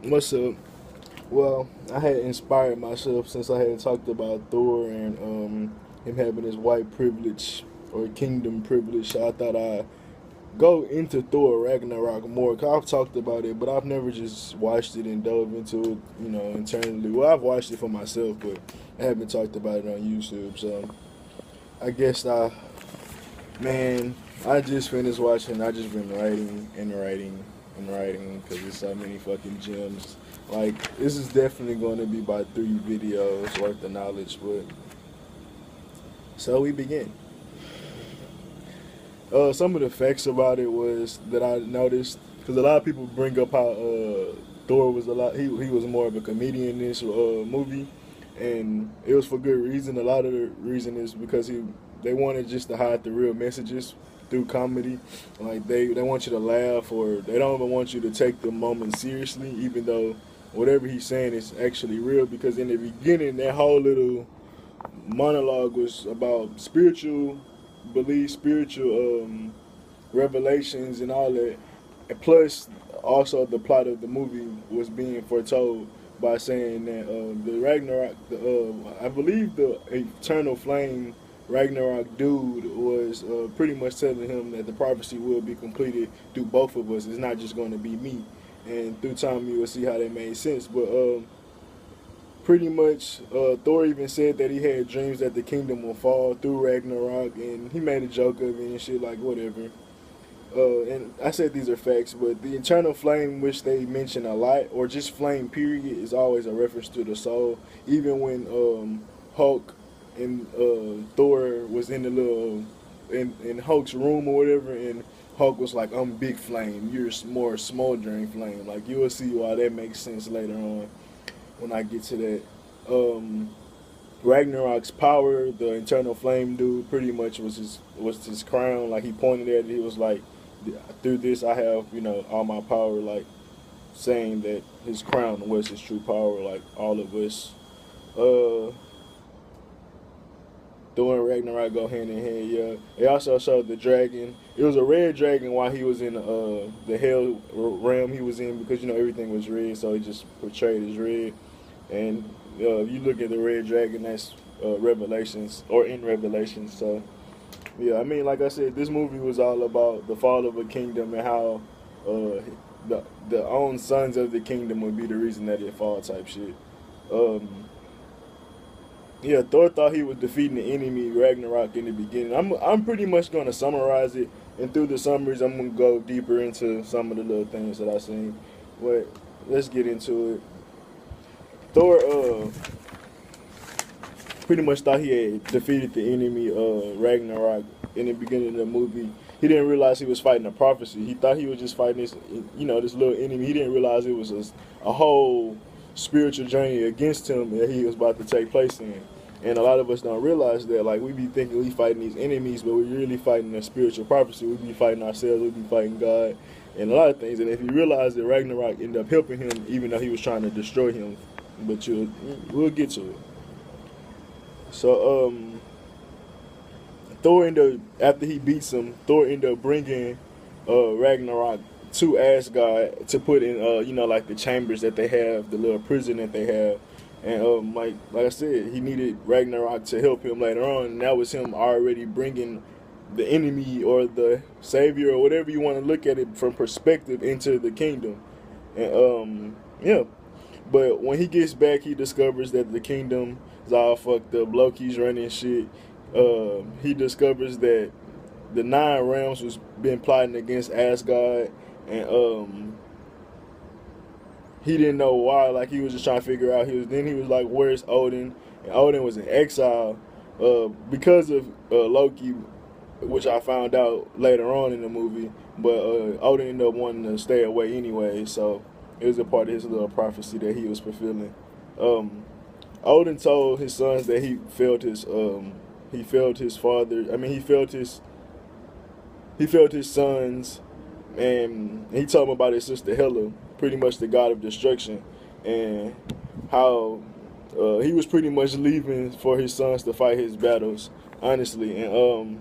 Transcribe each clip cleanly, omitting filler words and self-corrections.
What's up? Well, I had inspired myself since I had talked about Thor and him having his white privilege or kingdom privilege. So I thought I'd go into Thor Ragnarok more. Cause I've talked about it, but I've never just watched it and dove into it, internally. Well, I've watched it for myself, but I haven't talked about it on YouTube. So I guess man, I just finished watching. I just been writing and writing and writing because there's so many fucking gems. Like this is definitely going to be about 3 videos worth of knowledge. But so we begin. Some of the facts about it was that I noticed because a lot of people bring up how Thor was a lot. He was more of a comedian in this movie, and it was for good reason. A lot of the reason is because they wanted just to hide the real messages through comedy. Like they want you to laugh, or they don't even want you to take the moment seriously, even though whatever he's saying is actually real. Because in the beginning, that whole little monologue was about spiritual beliefs, spiritual revelations, and all that. And plus, also the plot of the movie was being foretold by saying that the Ragnarok, I believe the Eternal Flame Ragnarok dude was pretty much telling him that the prophecy will be completed through both of us. It's not just going to be me. And through time, you will see how that made sense. But pretty much, Thor even said that he had dreams that the kingdom will fall through Ragnarok, and he made a joke of it and shit, like whatever. And I said these are facts, but the eternal flame, which they mention a lot, or just flame period, is always a reference to the soul. Even when Hulk and Thor was in the little in Hulk's room or whatever, and Hulk was like, "I'm big flame, you're more smoldering flame." Like you will see why that makes sense later on when I get to that. Ragnarok's power, the eternal flame dude, pretty much was his crown. Like he pointed at it, he was like, through this I have all my power. Like saying that his crown was his true power. Like all of us, Thor and Ragnarok go hand in hand. Yeah, they also showed the dragon. It was a red dragon while he was in the hell realm he was in because everything was red, so he just portrayed as red. And you look at the red dragon, that's Revelations or in Revelations. So yeah, I mean, like I said, this movie was all about the fall of a kingdom and how the own sons of the kingdom would be the reason that it fall type shit. Um, yeah, Thor thought he was defeating the enemy Ragnarok in the beginning. I'm pretty much gonna summarize it, and through the summaries, I'm gonna go deeper into some of the little things that I seen. But let's get into it. Thor pretty much thought he had defeated the enemy Ragnarok in the beginning of the movie. He didn't realize he was fighting a prophecy. He thought he was just fighting this little enemy. He didn't realize it was a whole spiritual journey against him that he was about to take place in. And a lot of us don't realize that. Like we be thinking we fighting these enemies, but we're really fighting a spiritual prophecy. We be fighting ourselves. We be fighting God, and a lot of things. And if you realize that Ragnarok ended up helping him, even though he was trying to destroy him, but we'll get to it. So Thor ended up, after he beats him, Thor ended up bringing Ragnarok to Asgard to put in like the chambers that they have, the little prison that they have. And like I said, he needed Ragnarok to help him later on, and that was him already bringing the enemy or the savior or whatever you want to look at it from perspective into the kingdom. And yeah. But when he gets back, he discovers that the kingdom is all fucked up. Loki's running shit. He discovers that the 9 realms was been plotting against Asgard, and he didn't know why. Like he was just trying to figure out. He was like, "Where's Odin?" And Odin was in exile because of Loki, which I found out later on in the movie. But Odin ended up wanting to stay away anyway, so it was a part of his little prophecy that he was fulfilling. Um, Odin told his sons that he failed his father. I mean, he failed his sons, and he told them about his sister Hela, pretty much the god of destruction, and how he was pretty much leaving for his sons to fight his battles, honestly. And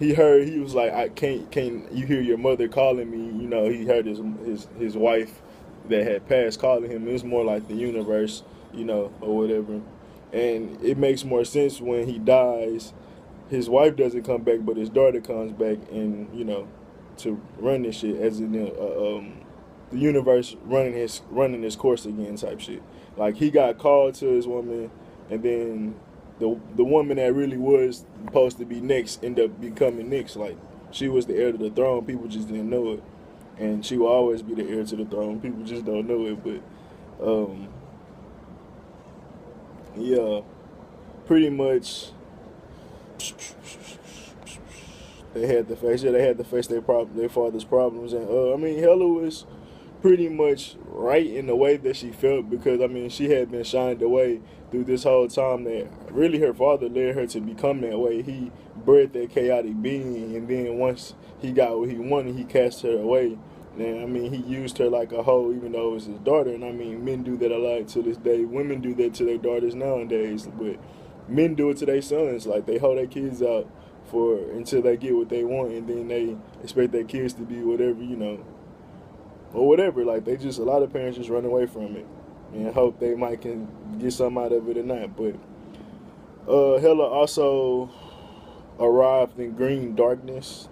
he was like, "I can't you hear your mother calling me?" He heard his wife that had passed calling him. It's more like the universe, you know, or whatever. And it makes more sense when he dies. His wife doesn't come back, but his daughter comes back, and you know, to run this shit as in the universe running his course again type shit. Like he got called to his woman, and then the woman that really was supposed to be next ended up becoming next. Like she was the heir to the throne. People just didn't know it, and she will always be the heir to the throne. People just don't know it, but yeah, pretty much they had to face. Yeah, they had to face their father's problems, and I mean, Hella was pretty much right in the way that she felt, because I mean, she had been shined away through this whole time that really her father led her to become that way. He bred that chaotic being, and then once he got what he wanted, he cast her away. And I mean, he used her like a hoe, even though it was his daughter. And I mean, men do that a lot to this day. Women do that to their daughters nowadays, but men do it to their sons. Like they hold their kids out for until they get what they want, and then they expect their kids to be whatever, you know, or whatever. Like they just, a lot of parents just run away from it and hope they might can get something out of it or not. But Hela also arrived in green darkness.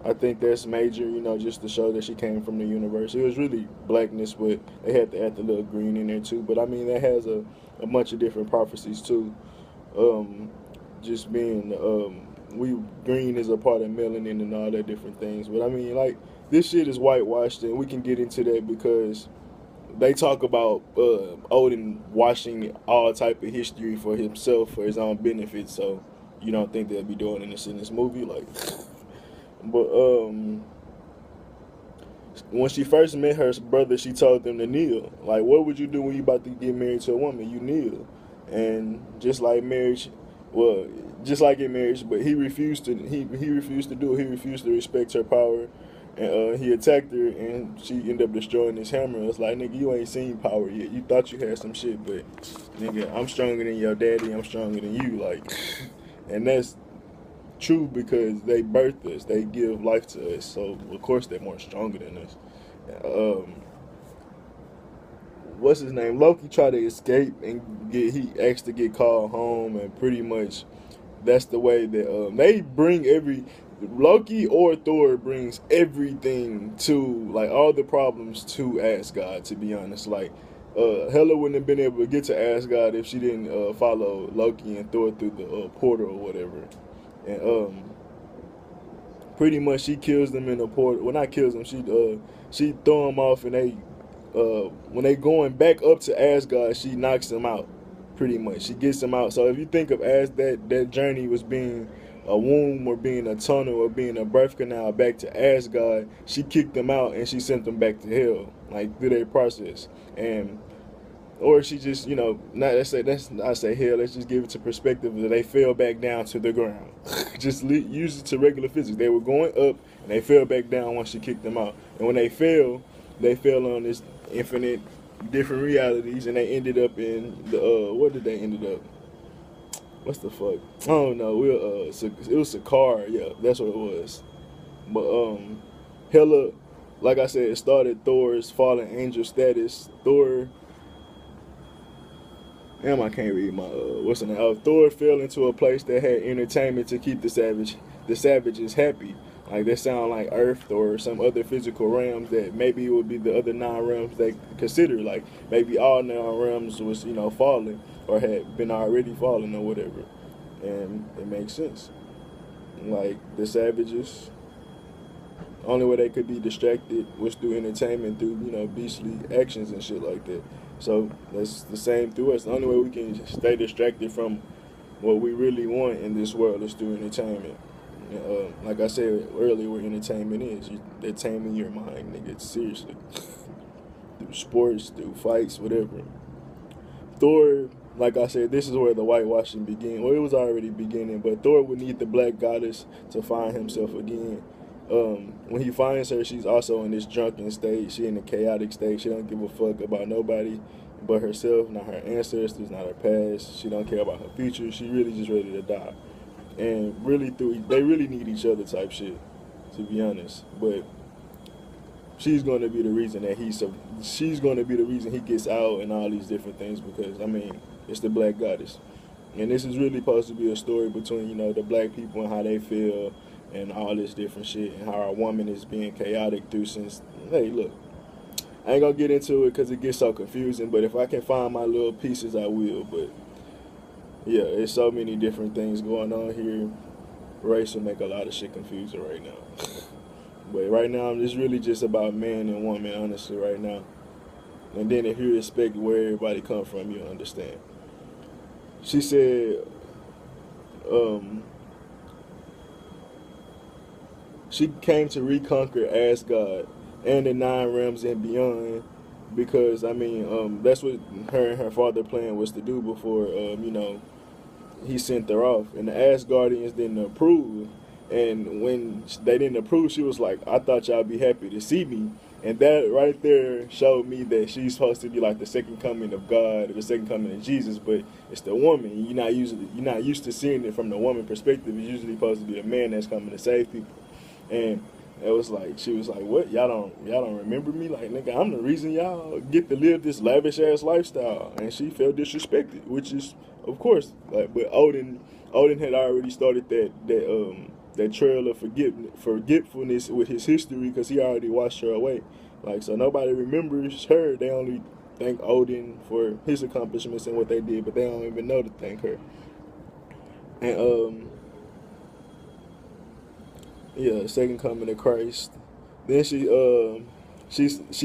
I think that's major, you know, just to show that she came from the universe. It was really blackness, but they had to add the little green in there too. But I mean, that has a bunch of different prophecies too. Just being, green is a part of melanin and all that different things. But I mean, like, this shit is whitewashed, and we can get into that because they talk about Odin washing all type of history for himself, for his own benefit. So you don't think they'll be doing this in this movie, like? But when she first met her brother, she told them to kneel. Like, what would you do when you about to get married to a woman? You kneel. And just like marriage, well, just like in marriage, but he refused to. He refused to do it. He refused to respect her power, and he attacked her, and she ended up destroying his hammer. It's like, nigga, you ain't seen power yet. You thought you had some shit, but nigga, I'm stronger than your daddy. I'm stronger than you. Like, and that's true because they birthed us. They give life to us. So of course they're more stronger than us. What's his name? Loki tried to escape and he asked to get called home, and pretty much that's the way that they bring Loki or Thor brings everything to, like, all the problems to Asgard, to be honest. Like Hela wouldn't have been able to get to Asgard if she didn't follow Loki and Thor through the portal or whatever. And pretty much she kills them in the portal. Well, not kills them. She throw them off, and they when they going back up to Asgard, she knocks them out. Pretty much, she gets them out. So if you think of as that journey was being a womb or being a tunnel or being a birth canal back to Asgard, she kicked them out and she sent them back to hell, like through their process. And or she just, you know, I say hell, let's just give it to perspective that they fell back down to the ground. Just use it to regular physics. They were going up and they fell back down once she kicked them out. And when they fell on this infinite different realities, and they ended up in the what did they ended up? What's the fuck? I don't know. It was Sakaar. Yeah, that's what it was. But Hela, like I said, it started Thor's fallen angel status. I can't read my what's the name? Thor fell into a place that had entertainment to keep the savages happy. Like, they sound like Earth or some other physical realms that maybe it would be the other 9 realms they consider. Like, maybe all 9 realms was, you know, falling or had been already falling or whatever. And it makes sense. Like, the savages, only way they could be distracted was through entertainment, through, you know, beastly actions and shit like that. So that's the same through us. The only way we can stay distracted from what we really want in this world is through entertainment. Like I said earlier, what entertainment is, they're taming your mind, nigga, seriously. Through sports, through fights, whatever. Thor, like I said, this is where the whitewashing began. Well, it was already beginning, but Thor would need the black goddess to find himself again. When he finds her, she's also in this drunken state. She in a chaotic state. She don't give a fuck about nobody but herself, not her ancestors, not her past. She don't care about her future. She really just ready to die. And really they really need each other type shit, to be honest. But she's going to be the reason that she's going to be the reason he gets out and all these different things, because I mean, it's the black goddess. And this is really supposed to be a story between, you know, the black people and how they feel and all this different shit, and how our woman is being chaotic through since, hey, look, I ain't gonna get into it because it gets so confusing, but if I can find my little pieces, I will. But yeah, there's so many different things going on here. Race will make a lot of shit confusing right now. But right now, it's really just about man and woman, honestly, right now. And then if you respect where everybody come from, you'll understand. She said, she came to reconquer Asgard and the 9 realms and beyond, because I mean, that's what her and her father plan was to do before, you know, he sent her off. And the Asgardians didn't approve. And when they didn't approve, she was like, I thought y'all be happy to see me. And that right there showed me that she's supposed to be like the second coming of God, or the second coming of Jesus, but it's the woman. You're not used to seeing it from the woman perspective. It's usually supposed to be a man that's coming to save people. And it was like, she was like, what? Y'all don't remember me? Like, nigga, I'm the reason y'all get to live this lavish ass lifestyle. And she felt disrespected, which is, of course, like, but Odin had already started that trail of forgetfulness with his history, because he already washed her away. Like, so nobody remembers her. They only thank Odin for his accomplishments and what they did, but they don't even know to thank her. And yeah, second coming of Christ. Then she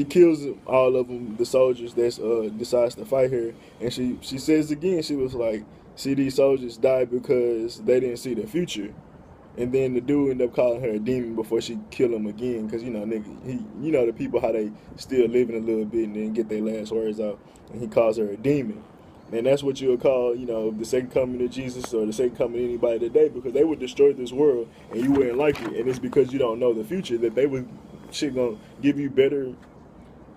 kills all of them, the soldiers that decides to fight her, and she says again, she was like, see, these soldiers died because they didn't see the future. And then the dude ended up calling her a demon before she killed him again, because, you know, nigga, you know the people, how they still living a little bit and then get their last words out, and he calls her a demon. And that's what you would call, you know, the second coming of Jesus, or the second coming of anybody today, because they would destroy this world and you wouldn't like it. And it's because you don't know the future, that they would gonna give you better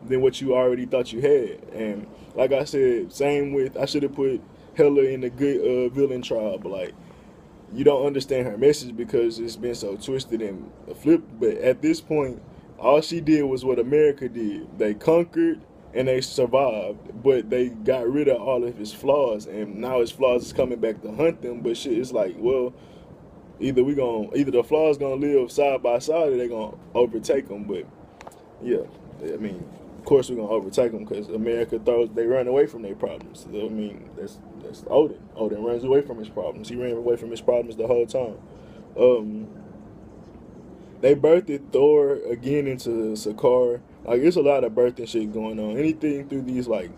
than what you already thought you had. And like I said, same with, I should have put Hela in the good villain tribe. Like, you don't understand her message because it's been so twisted and flipped. But at this point, all she did was what America did. They conquered and they survived, but they got rid of all of his flaws, and now his flaws is coming back to hunt them. But shit, it's like, well, either the flaws gonna live side by side, or they gonna overtake them. But yeah, I mean, of course we're gonna overtake them, because America they run away from their problems. I mean, that's Odin. Odin runs away from his problems. He ran away from his problems the whole time. They birthed Thor again into Sakaar. Like, it's a lot of birthing shit going on. Anything through these, like,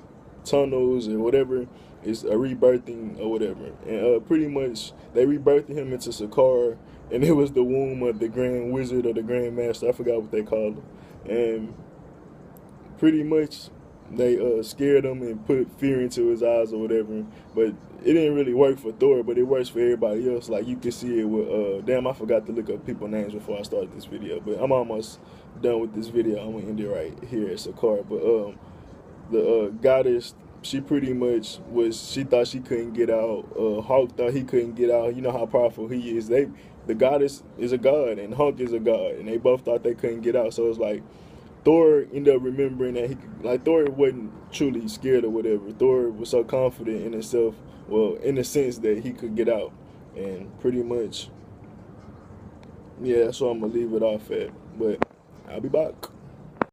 tunnels or whatever is a rebirthing or whatever. And pretty much, they rebirthed him into Sakaar, and it was the womb of the Grand Wizard or the Grand Master. I forgot what they called him. And pretty much, they scared him and put fear into his eyes or whatever. But it didn't really work for Thor, but it works for everybody else. Like, you can see it with, damn, I forgot to look up people's names before I started this video. But I'm almost done with this video. I'm going to end it right here at Sakaar. But the goddess, she pretty much she thought she couldn't get out. Hulk thought he couldn't get out. You know how powerful he is. The goddess is a god, and Hulk is a god. And they both thought they couldn't get out. So it's like, Thor ended up remembering that Thor wasn't truly scared or whatever. Thor was so confident in himself, well, in the sense that he could get out. And pretty much, yeah, that's what I'm going to leave it off at. But I'll be back.